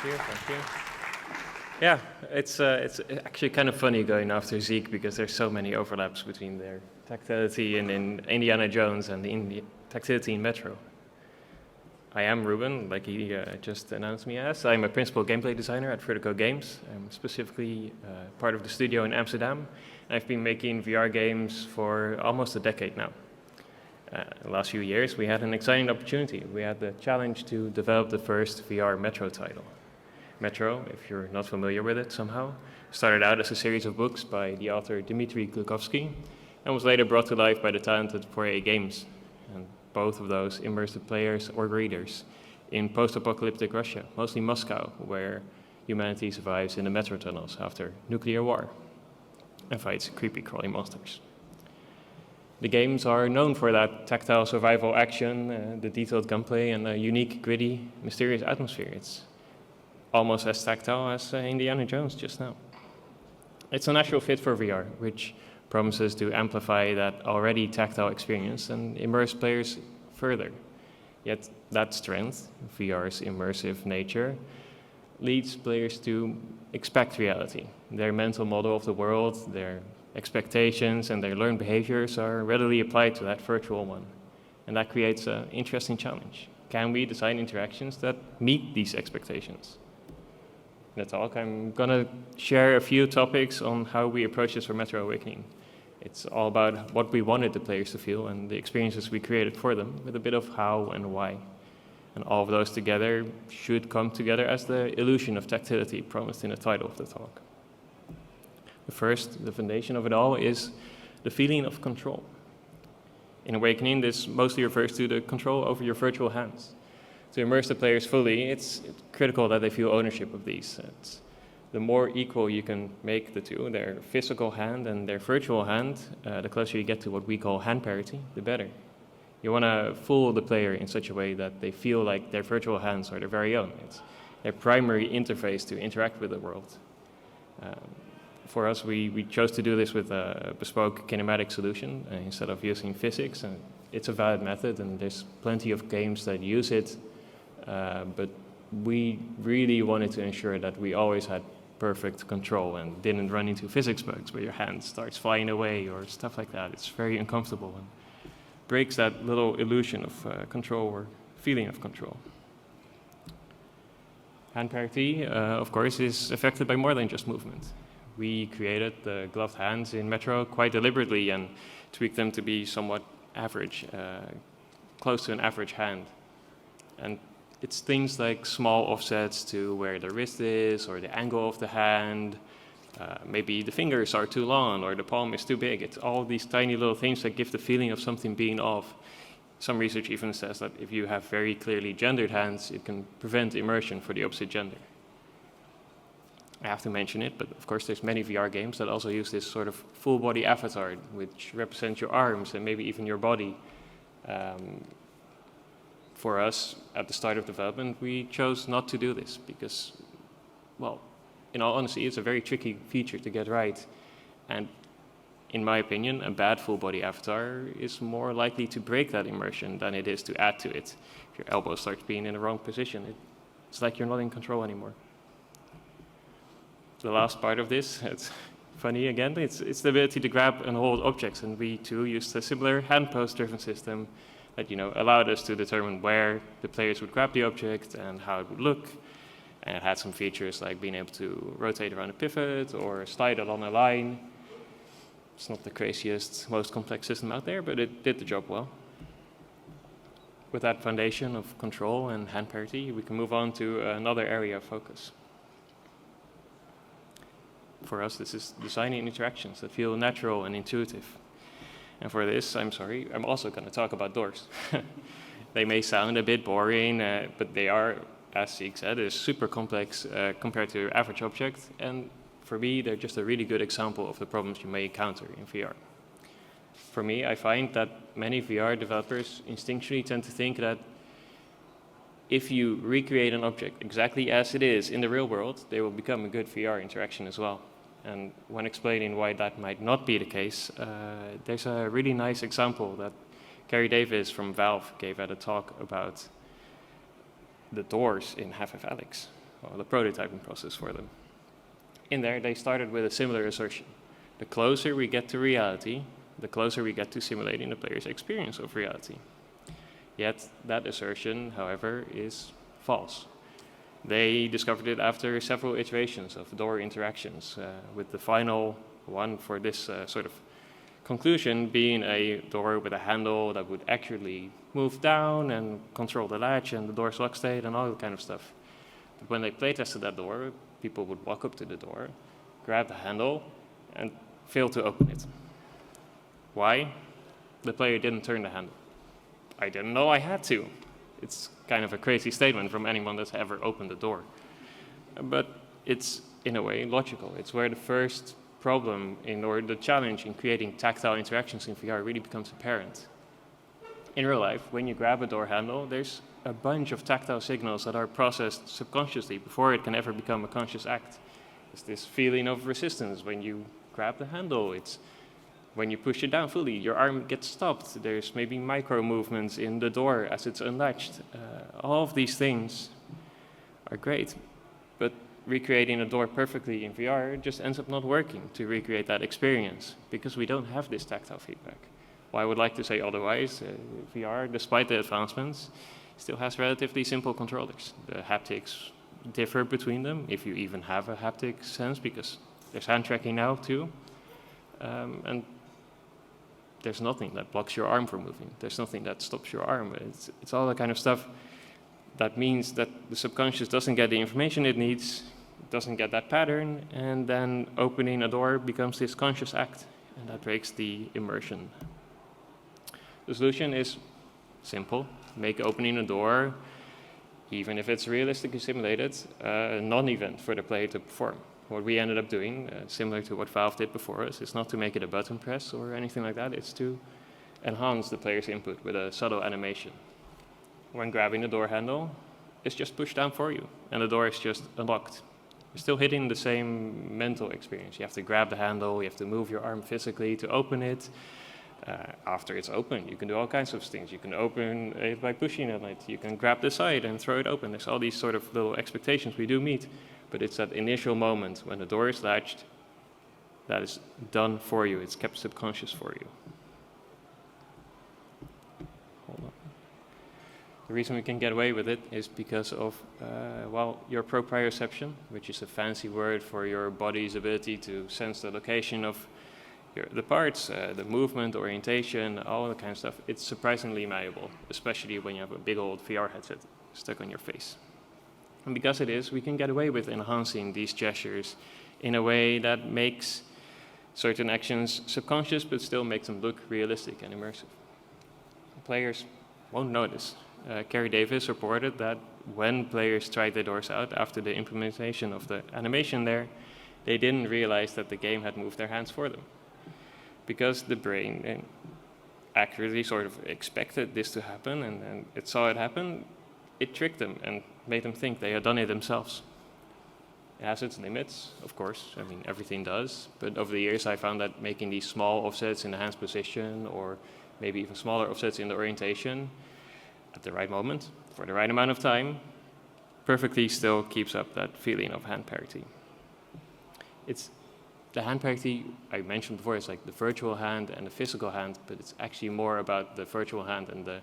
Thank you. Yeah, it's actually kind of funny going after Zeke because there's so many overlaps between their tactility in Indiana Jones and the tactility in Metro. I am Ruben, like he just announced me as. I'm a principal gameplay designer at Vertigo Games. I'm specifically part of the studio in Amsterdam. I've been making VR games for almost a decade now. The last few years, we had an exciting opportunity. We had the challenge to develop the first VR Metro title. Metro, if you're not familiar with it somehow, started out as a series of books by the author Dmitry Glukhovsky and was later brought to life by the talented 4A Games. And both of those immersed the players or readers in post-apocalyptic Russia, mostly Moscow, where humanity survives in the metro tunnels after nuclear war and fights creepy crawly monsters. The games are known for that tactile survival action, the detailed gunplay, and a unique, gritty, mysterious atmosphere. It's almost as tactile as Indiana Jones just now. It's a natural fit for VR, which promises to amplify that already tactile experience and immerse players further. Yet that strength, VR's immersive nature, leads players to expect reality. Their mental model of the world, their expectations, and their learned behaviors are readily applied to that virtual one. And that creates an interesting challenge. Can we design interactions that meet these expectations? In the talk, I'm going to share a few topics on how we approach this for Metro Awakening. It's all about what we wanted the players to feel and the experiences we created for them, with a bit of how and why. And all of those together should come together as the illusion of tactility promised in the title of the talk. The foundation of it all is the feeling of control. In Awakening, this mostly refers to the control over your virtual hands. To immerse the players fully, it's critical that they feel ownership of these. The more equal you can make the two, their physical hand and their virtual hand, the closer you get to what we call hand parity, the better. You want to fool the player in such a way that they feel like their virtual hands are their very own. It's their primary interface to interact with the world. For us, we chose to do this with a bespoke kinematic solution instead of using physics. And it's a valid method, and there's plenty of games that use it. But we really wanted to ensure that we always had perfect control and didn't run into physics bugs where your hand starts flying away or stuff like that. It's very uncomfortable and breaks that little illusion of control or feeling of control. Hand parity, of course, is affected by more than just movement. We created the gloved hands in Metro quite deliberately and tweaked them to be somewhat average, close to an average hand. And it's things like small offsets to where the wrist is or the angle of the hand. Maybe the fingers are too long or the palm is too big. It's all these tiny little things that give the feeling of something being off. Some research even says that if you have very clearly gendered hands, it can prevent immersion for the opposite gender. I have to mention it, but of course there's many VR games that also use this sort of full body avatar, which represents your arms and maybe even your body. For us, at the start of development, we chose not to do this because, well, in all honesty, it's a very tricky feature to get right. And in my opinion, a bad full-body avatar is more likely to break that immersion than it is to add to it. If your elbow starts being in the wrong position, it's like you're not in control anymore. The last part of this, it's funny again, it's the ability to grab and hold objects, and we too used a similar hand pose-driven system that allowed us to determine where the players would grab the object and how it would look. And it had some features like being able to rotate around a pivot or slide along a line. It's not the craziest, most complex system out there, but it did the job well. With that foundation of control and hand parity, we can move on to another area of focus. For us, this is designing interactions that feel natural and intuitive. And for this, I'm also going to talk about doors. They may sound a bit boring, but they are, as Zeke said, is super complex compared to your average object. And for me, they're just a really good example of the problems you may encounter in VR. For me, I find that many VR developers instinctually tend to think that if you recreate an object exactly as it is in the real world, they will become a good VR interaction as well. And when explaining why that might not be the case, there's a really nice example that Gary Davis from Valve gave at a talk about the doors in Half-Life Alyx. the prototyping process for them. In there, they started with a similar assertion. The closer we get to reality, the closer we get to simulating the player's experience of reality. Yet that assertion, however, is false. They discovered it after several iterations of door interactions, with the final one for this sort of conclusion being a door with a handle that would accurately move down and control the latch and the door's lock state and all that kind of stuff. But when they playtested that door, people would walk up to the door, grab the handle, and fail to open it. Why? The player didn't turn the handle. I didn't know I had to. It's kind of a crazy statement from anyone that's ever opened the door. But it's, in a way, logical. It's where the first problem or the challenge in creating tactile interactions in VR really becomes apparent. In real life, when you grab a door handle, there's a bunch of tactile signals that are processed subconsciously before it can ever become a conscious act. There's this feeling of resistance when you grab the handle. It's when you push it down fully, your arm gets stopped. There's maybe micro movements in the door as it's unlatched. All of these things are great, but recreating a door perfectly in VR just ends up not working to recreate that experience because we don't have this tactile feedback. Well, I would like to say otherwise. VR, despite the advancements, still has relatively simple controllers. The haptics differ between them, if you even have a haptic sense, because there's hand tracking now too. And there's nothing that blocks your arm from moving. There's nothing that stops your arm. It's all that kind of stuff that means that the subconscious doesn't get the information it needs, doesn't get that pattern, and then opening a door becomes this conscious act, and that breaks the immersion. The solution is simple. Make opening a door, even if it's realistically simulated, a non-event for the player to perform. What we ended up doing, similar to what Valve did before us, is not to make it a button press or anything like that. It's to enhance the player's input with a subtle animation. When grabbing the door handle, it's just pushed down for you, and the door is just unlocked. You're still hitting the same mental experience. You have to grab the handle, you have to move your arm physically to open it. After it's open, you can do all kinds of things. You can open it by pushing on it. You can grab the side and throw it open. There's all these sort of little expectations we do meet. But it's that initial moment when the door is latched that is done for you. It's kept subconscious for you. Hold on. The reason we can get away with it is because of, your proprioception, which is a fancy word for your body's ability to sense the location of the parts, the movement, orientation, all that kind of stuff. It's surprisingly malleable, especially when you have a big old VR headset stuck on your face. And because it is, we can get away with enhancing these gestures in a way that makes certain actions subconscious, but still makes them look realistic and immersive. Players won't notice. Carrie Davis reported that when players tried their doors out after the implementation of the animation there, they didn't realize that the game had moved their hands for them. Because the brain accurately sort of expected this to happen and it saw it happen, it tricked them and made them think they had done it themselves. It has its limits, of course. I mean, everything does. But over the years, I found that making these small offsets in the hand's position or maybe even smaller offsets in the orientation at the right moment, for the right amount of time, perfectly still keeps up that feeling of hand parity. It's the hand parity I mentioned before is like the virtual hand and the physical hand, but it's actually more about the virtual hand and the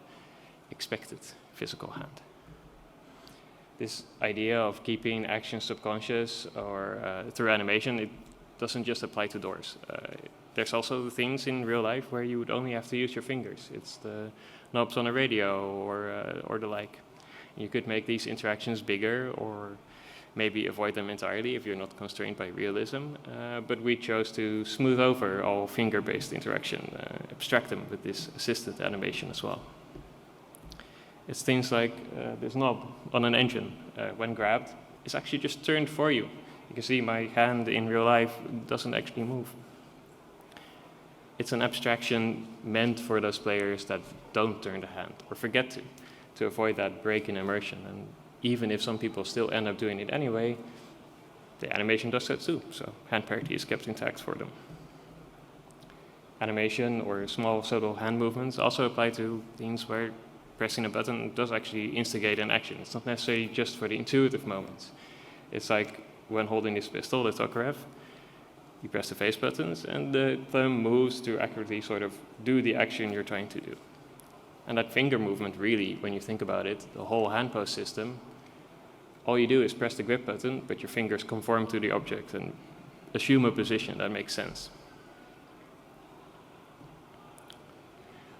expected physical hand. This idea of keeping action subconscious or through animation, it doesn't just apply to doors. There's also things in real life where you would only have to use your fingers. It's the knobs on a radio or the like. You could make these interactions bigger or maybe avoid them entirely if you're not constrained by realism. But we chose to smooth over all finger-based interaction, abstract them with this assisted animation as well. It's things like this knob on an engine. When grabbed, it's actually just turned for you. You can see my hand in real life doesn't actually move. It's an abstraction meant for those players that don't turn the hand or forget to avoid that break in immersion. And even if some people still end up doing it anyway, the animation does that too. So hand parity is kept intact for them. Animation or small subtle hand movements also apply to things where pressing a button does actually instigate an action. It's not necessarily just for the intuitive moments. It's like when holding this pistol, the Tokarev, you press the face buttons and the thumb moves to accurately sort of do the action you're trying to do. And that finger movement really, when you think about it, the whole hand pose system, all you do is press the grip button, but your fingers conform to the object and assume a position that makes sense.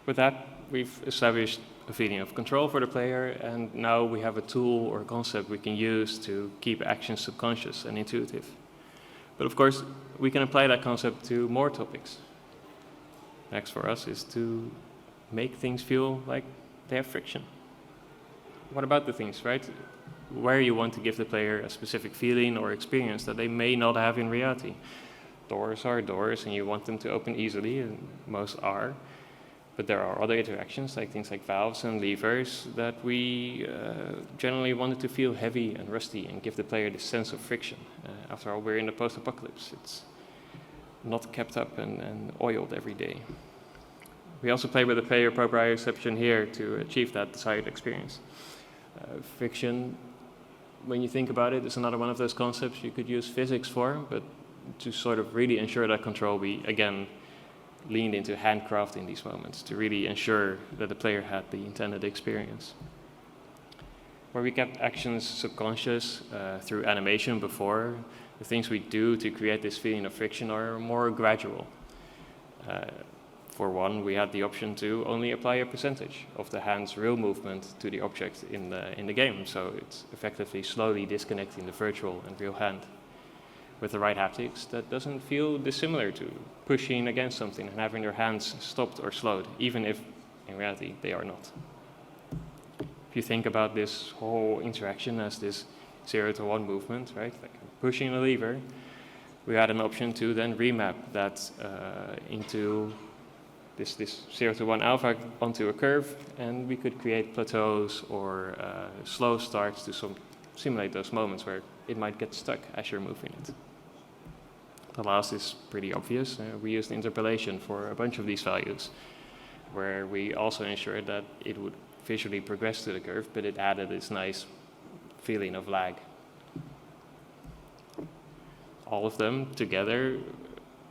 With that, we've established a feeling of control for the player, and now we have a tool or concept we can use to keep actions subconscious and intuitive. But of course, we can apply that concept to more topics. Next for us is to make things feel like they have friction. What about the things, right? Where you want to give the player a specific feeling or experience that they may not have in reality. Doors are doors, and you want them to open easily, and most are. But there are other interactions, like things like valves and levers, that we generally wanted to feel heavy and rusty and give the player this sense of friction. After all, we're in the post-apocalypse. It's not kept up and oiled every day. We also play with the player proprioception here to achieve that desired experience. Friction, when you think about it, is another one of those concepts you could use physics for, but to sort of really ensure that control, we again leaned into handcraft in these moments to really ensure that the player had the intended experience. Where we kept actions subconscious through animation before, the things we do to create this feeling of friction are more gradual. For one, we had the option to only apply a percentage of the hand's real movement to the object in the game, so it's effectively slowly disconnecting the virtual and real hand. With the right haptics, that doesn't feel dissimilar to pushing against something and having your hands stopped or slowed, even if in reality they are not. If you think about this whole interaction as this 0 to 1 movement, right, like pushing a lever, we had an option to then remap that into this 0 to 1 alpha onto a curve, and we could create plateaus or slow starts to simulate those moments where it might get stuck as you're moving it. The last is pretty obvious. We used interpolation for a bunch of these values, where we also ensured that it would visually progress to the curve, but it added this nice feeling of lag. All of them together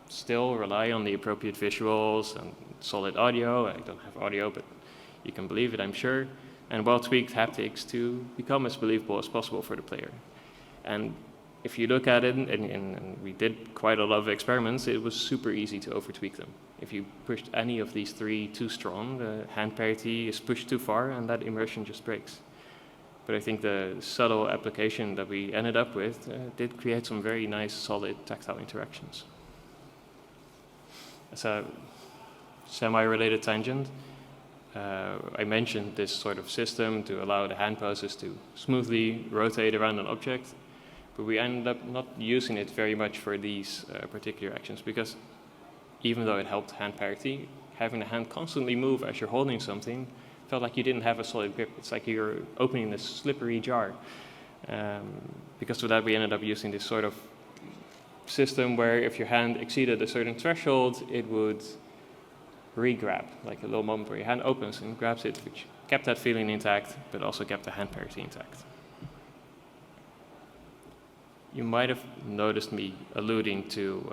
still rely on the appropriate visuals and solid audio. I don't have audio, but you can believe it, I'm sure, and well-tweaked haptics to become as believable as possible for the player. And if you look at it, and we did quite a lot of experiments, it was super easy to over-tweak them. If you pushed any of these three too strong, the hand parity is pushed too far, and that immersion just breaks. But I think the subtle application that we ended up with did create some very nice, solid tactile interactions. As a semi-related tangent, I mentioned this sort of system to allow the hand poses to smoothly rotate around an object, but we ended up not using it very much for these particular actions, because even though it helped hand parity, having the hand constantly move as you're holding something felt like you didn't have a solid grip. It's like you're opening this slippery jar. Because of that, we ended up using this sort of system where if your hand exceeded a certain threshold, it would re-grab, like a little moment where your hand opens and grabs it, which kept that feeling intact, but also kept the hand parity intact. You might have noticed me alluding to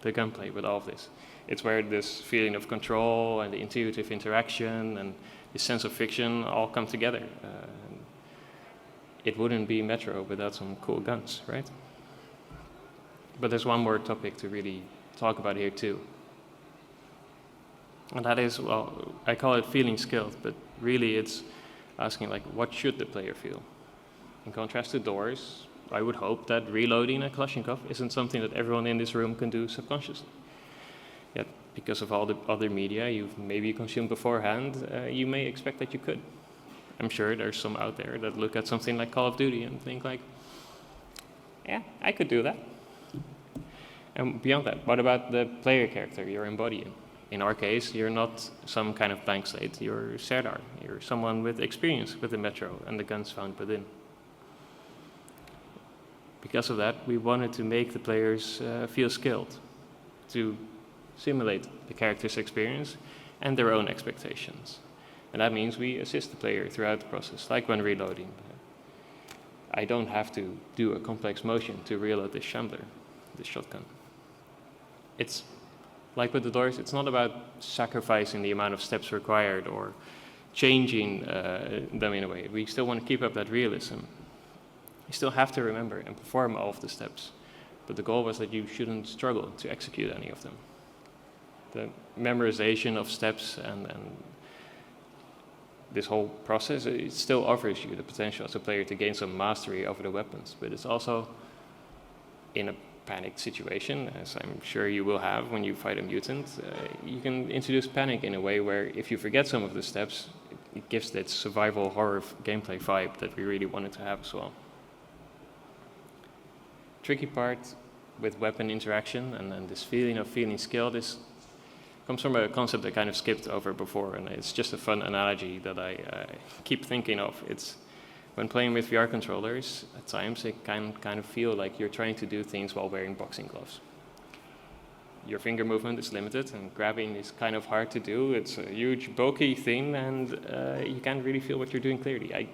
the gunplay with all of this. It's where this feeling of control and the intuitive interaction and the sense of friction all come together. It wouldn't be Metro without some cool guns, right? But there's one more topic to really talk about here too. And that is, well, I call it feeling skilled, but really it's asking, like, what should the player feel? In contrast to doors, I would hope that reloading a Kalashnikov isn't something that everyone in this room can do subconsciously. Yet, because of all the other media you've maybe consumed beforehand, you may expect that you could. I'm sure there's some out there that look at something like Call of Duty and think like, yeah, I could do that. And beyond that, what about the player character you're embodying? In our case, you're not some kind of blank slate, you're Serdar. You're someone with experience with the Metro and the guns found within. Because of that, we wanted to make the players feel skilled, to simulate the character's experience and their own expectations. And that means we assist the player throughout the process, like when reloading. I don't have to do a complex motion to reload this shambler, this shotgun. It's like with the doors, it's not about sacrificing the amount of steps required or changing them in a way. We still want to keep up that realism. You still have to remember and perform all of the steps, but the goal was that you shouldn't struggle to execute any of them. The memorization of steps and this whole process, it still offers you the potential as a player to gain some mastery over the weapons, but it's also in a panicked situation, as I'm sure you will have when you fight a mutant, you can introduce panic in a way where if you forget some of the steps, it gives that survival horror gameplay vibe that we really wanted to have as well. Tricky part with weapon interaction and this feeling of feeling skilled, this comes from a concept I kind of skipped over before, and it's just a fun analogy that I keep thinking of. It's when playing with VR controllers, at times it can kind of feel like you're trying to do things while wearing boxing gloves. Your finger movement is limited, and grabbing is kind of hard to do. It's a huge, bulky thing, and you can't really feel what you're doing clearly. I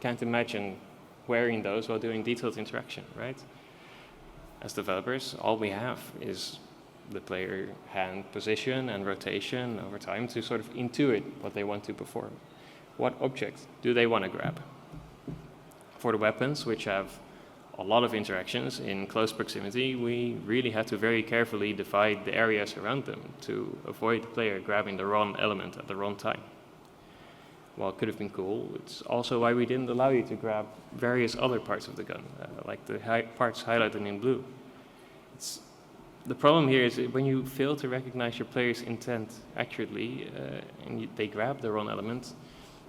can't imagine wearing those while doing detailed interaction, right? As developers, all we have is the player hand position and rotation over time to sort of intuit what they want to perform. What object do they want to grab? For the weapons, which have a lot of interactions in close proximity, we really had to very carefully divide the areas around them to avoid the player grabbing the wrong element at the wrong time. While it could have been cool, it's also why we didn't allow you to grab various other parts of the gun, like the parts highlighted in blue. The problem here is that when you fail to recognize your player's intent accurately and they grab the wrong element,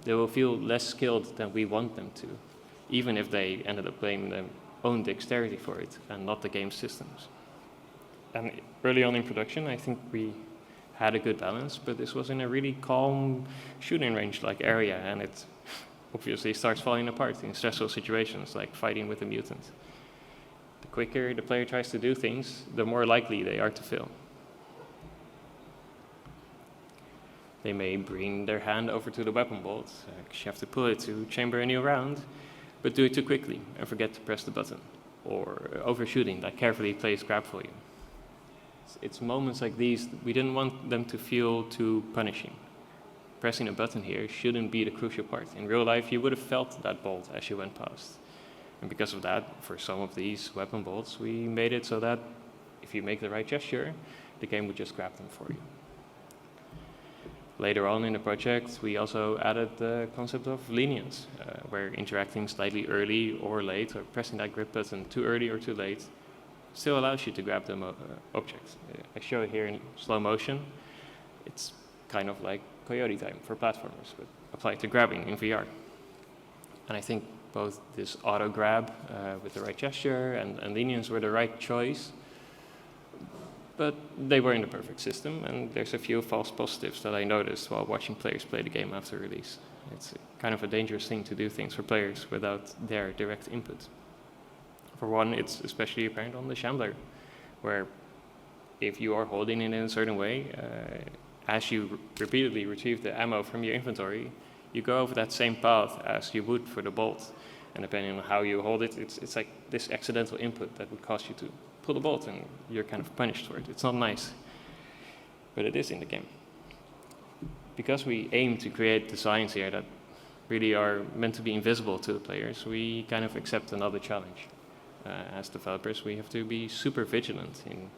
they will feel less skilled than we want them to, even if they ended up blaming their own dexterity for it and not the game systems. And early on in production, I think we had a good balance, but this was in a really calm shooting range-like area, and it obviously starts falling apart in stressful situations like fighting with a mutant. The quicker the player tries to do things, the more likely they are to fail. They may bring their hand over to the weapon bolt, because you have to pull it to chamber a new round, but do it too quickly and forget to press the button, or overshooting that carefully placed grab for you. It's moments like these that we didn't want them to feel too punishing. Pressing a button here shouldn't be the crucial part. In real life, you would have felt that bolt as you went past. And because of that, for some of these weapon bolts, we made it so that if you make the right gesture, the game would just grab them for you. Later on in the project, we also added the concept of lenience, where interacting slightly early or late, or pressing that grip button too early or too late, still allows you to grab the object. I show it here in slow motion. It's kind of like Coyote time for platformers, but applied to grabbing in VR. And I think both this auto grab with the right gesture and lenience were the right choice, but they were in the perfect system, and there's a few false positives that I noticed while watching players play the game after release. It's kind of a dangerous thing to do things for players without their direct input. For one, it's especially apparent on the shambler, where if you are holding it in a certain way, as you repeatedly retrieve the ammo from your inventory, you go over that same path as you would for the bolt. And depending on how you hold it, it's like this accidental input that would cause you to pull the bolt, and you're kind of punished for it. It's not nice, but it is in the game. Because we aim to create designs here that really are meant to be invisible to the players, we kind of accept another challenge. As developers, we have to be super vigilant in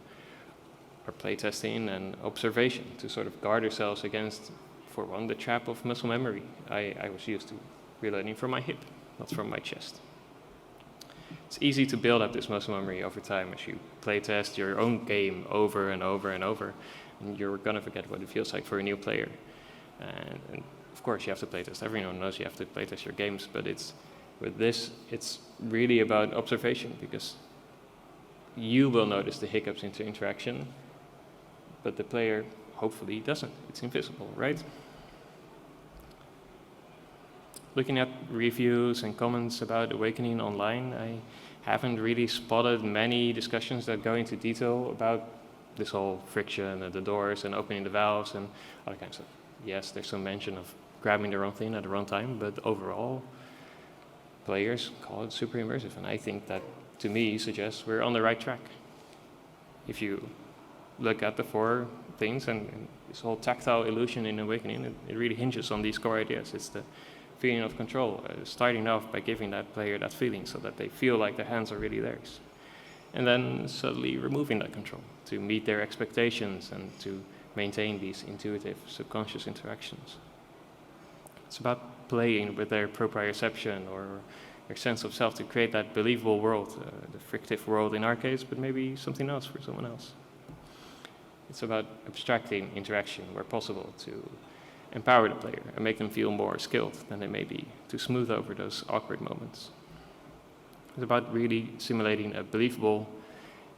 our playtesting and observation to sort of guard ourselves against, for one, the trap of muscle memory. I was used to reloading from my hip, not from my chest. It's easy to build up this muscle memory over time as you playtest your own game over and over and over, and you're gonna forget what it feels like for a new player. And of course, you have to playtest. Everyone knows you have to playtest your games, but with this, it's really about observation, because you will notice the hiccups into interaction, but the player hopefully doesn't. It's invisible, right? Looking at reviews and comments about Awakening online, I haven't really spotted many discussions that go into detail about this whole friction and the doors and opening the valves and other kinds of. Yes, there's some mention of grabbing the wrong thing at the wrong time, but overall, players call it super immersive, and I think that, to me, suggests we're on the right track. If you look at the 4 things, and this whole tactile illusion in Awakening, it really hinges on these core ideas. It's the feeling of control, starting off by giving that player that feeling so that they feel like their hands are really theirs. And then subtly removing that control to meet their expectations and to maintain these intuitive subconscious interactions. It's about playing with their proprioception or their sense of self to create that believable world, the frictive world in our case, but maybe something else for someone else. It's about abstracting interaction where possible to empower the player and make them feel more skilled than they may be, to smooth over those awkward moments. It's about really simulating a believable,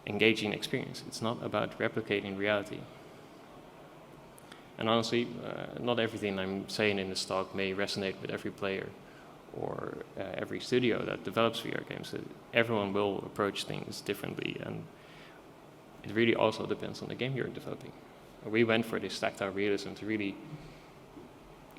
engaging experience. It's not about replicating reality. And honestly, not everything I'm saying in this talk may resonate with every player or every studio that develops VR games. Everyone will approach things differently, and it really also depends on the game you're developing. We went for this tactile realism to really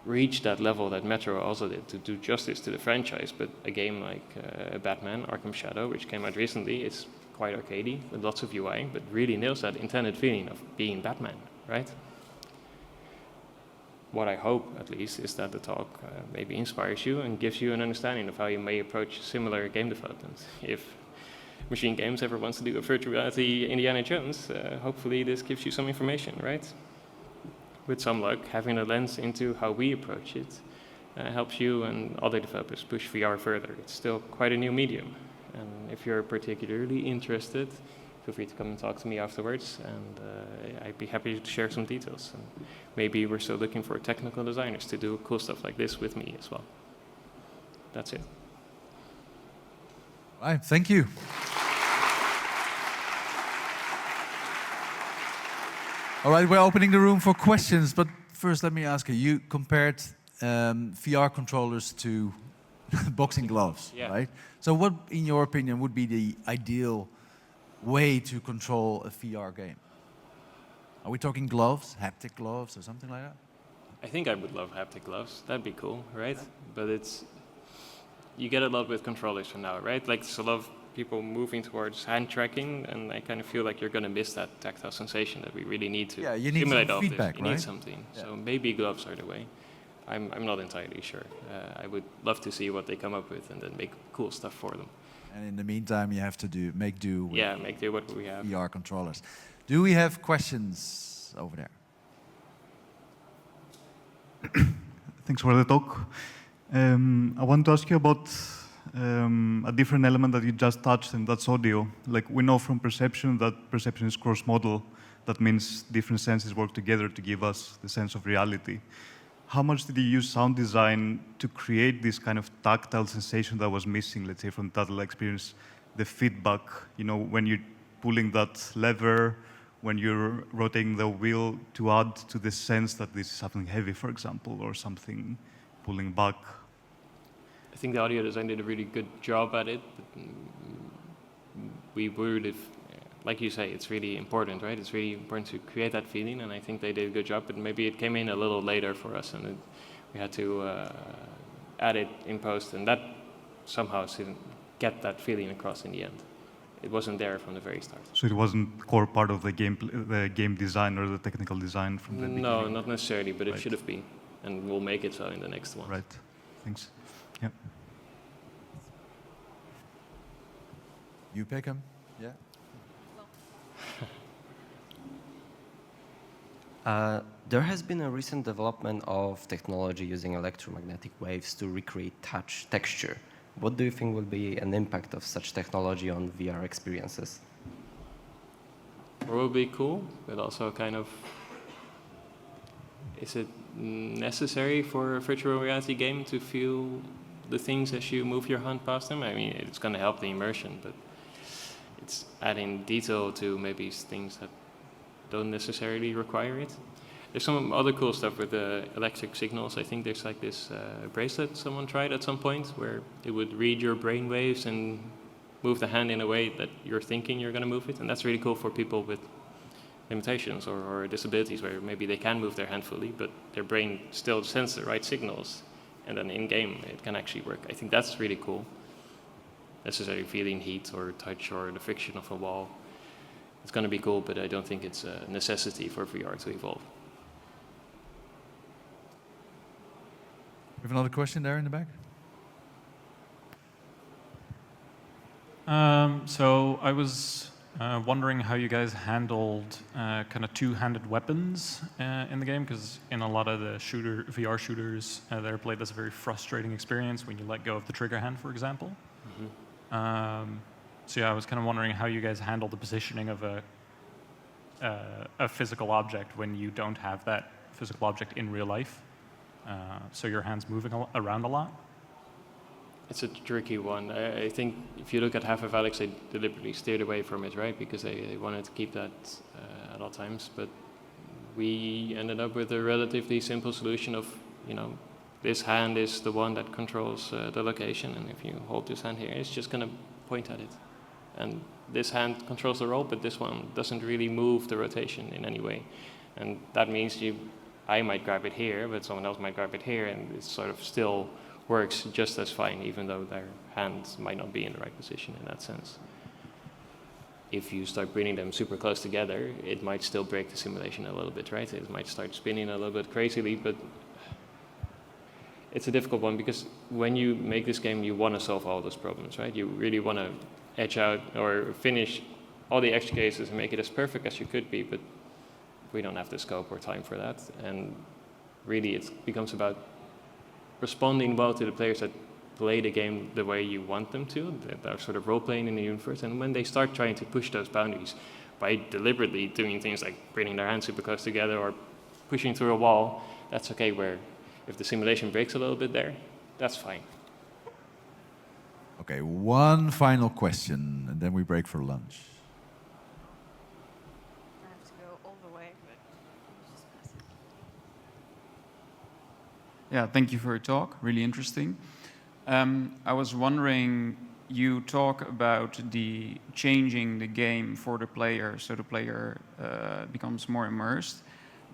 reach that level that Metro also did, to do justice to the franchise. But a game like Batman Arkham Shadow, which came out recently, is quite arcadey with lots of UI, but really nails that intended feeling of being Batman, right? What I hope, at least, is that the talk maybe inspires you and gives you an understanding of how you may approach similar game development. If Machine Games ever wants to do a virtual reality Indiana Jones, hopefully this gives you some information, right? With some luck, having a lens into how we approach it helps you and other developers push VR further. It's still quite a new medium. And if you're particularly interested, feel free to come and talk to me afterwards, and I'd be happy to share some details. And maybe we're still looking for technical designers to do cool stuff like this with me as well. That's it. All right, thank you. All right, we're opening the room for questions, but first let me ask you, you compared VR controllers to boxing gloves, right? So what, in your opinion, would be the ideal way to control a VR game? Are we talking gloves, haptic gloves, or something like that? I think I would love haptic gloves. That'd be cool, right? But you get a lot with controllers for now, right? Like, there's a lot of people moving towards hand tracking, and I kind of feel like you're going to miss that tactile sensation that we really need to simulate all feedback, this. You need something. Yeah. So maybe gloves are the way. I'm not entirely sure. I would love to see what they come up with and then make cool stuff for them. And in the meantime, you have to make do with make do what we have. VR controllers. Do we have questions over there? Thanks for the talk. I want to ask you about a different element that you just touched, and that's audio. Like, we know from perception that perception is cross-modal. That means different senses work together to give us the sense of reality. How much did you use sound design to create this kind of tactile sensation that was missing, let's say, from the tactile experience? The feedback, you know, when you're pulling that lever, when you're rotating the wheel to add to the sense that this is something heavy, for example, or something pulling back. I think the audio design did a really good job at it. We would, like you say, it's really important, right? It's really important to create that feeling, and I think they did a good job, but maybe it came in a little later for us, and we had to add it in post, and that somehow didn't get that feeling across in the end. It wasn't there from the very start. So it wasn't core part of the game design or the technical design from the beginning? No, not necessarily, but it should have been, and we'll make it so in the next one. Right, thanks. Yeah. You pick him? Yeah. There has been a recent development of technology using electromagnetic waves to recreate texture. What do you think will be an impact of such technology on VR experiences? Probably cool, but also kind of, is it necessary for a virtual reality game to feel the things as you move your hand past them? I mean, it's going to help the immersion, but it's adding detail to maybe things that don't necessarily require it. There's some other cool stuff with the electric signals. I think there's like this bracelet someone tried at some point where it would read your brain waves and move the hand in a way that you're thinking you're going to move it. And that's really cool for people with limitations or disabilities where maybe they can move their hand fully, but their brain still sends the right signals. And then in-game, it can actually work. I think that's really cool. necessarily feeling heat or touch or the friction of a wall. It's going to be cool, but I don't think it's a necessity for VR to evolve. We have another question there in the back. So I was wondering how you guys handled kind of two-handed weapons in the game, because in a lot of the VR shooters, they're played as a very frustrating experience when you let go of the trigger hand, for example. So yeah, I was kind of wondering how you guys handle the positioning of a physical object when you don't have that physical object in real life. So your hand's moving around a lot. It's a tricky one. I think if you look at Half-Life Alyx, they deliberately steered away from it, right? Because they wanted to keep that at all times. But we ended up with a relatively simple solution of, this hand is the one that controls the location, and if you hold this hand here, it's just going to point at it. And this hand controls the roll, but this one doesn't really move the rotation in any way. And that means I might grab it here, but someone else might grab it here, and it sort of still works just as fine, even though their hands might not be in the right position in that sense. If you start bringing them super close together, it might still break the simulation a little bit, right? It might start spinning a little bit crazily, but it's a difficult one because when you make this game, you want to solve all those problems, right? You really want to edge out or finish all the extra cases and make it as perfect as you could be, but we don't have the scope or time for that. And really, it becomes about responding well to the players that play the game the way you want them to, that are sort of role-playing in the universe. And when they start trying to push those boundaries by deliberately doing things like bringing their hands super close together or pushing through a wall, that's okay, where if the simulation breaks a little bit there, that's fine. Okay, one final question, and then we break for lunch. I have to go all the way, but just pass it. Yeah, thank you for your talk. Really interesting. I was wondering, you talk about the changing the game for the player, so the player becomes more immersed.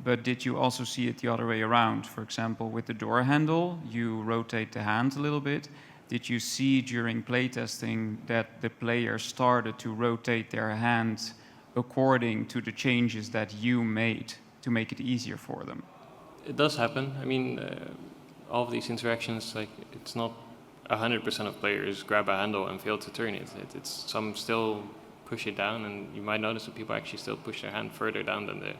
But did you also see it the other way around? For example, with the door handle, you rotate the hand a little bit. Did you see during playtesting that the player started to rotate their hand according to the changes that you made to make it easier for them? It does happen. I mean, all of these interactions, like, it's not 100% of players grab a handle and fail to turn it. It's some still push it down, and you might notice that people actually still push their hand further down than the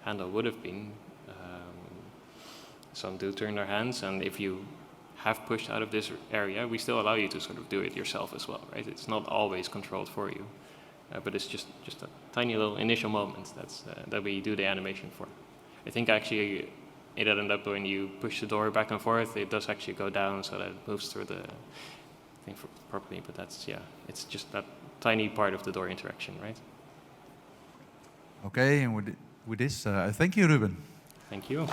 handle would have been. Some do turn their hands, and if you have pushed out of this area, we still allow you to sort of do it yourself as well, right? It's not always controlled for you, but it's just a tiny little initial moment that we do the animation for. I think actually it ended up when you push the door back and forth, it does actually go down so that it moves through the thing properly, but that's, yeah, it's just that tiny part of the door interaction, right? Okay, and with this, thank you, Ruben. Thank you.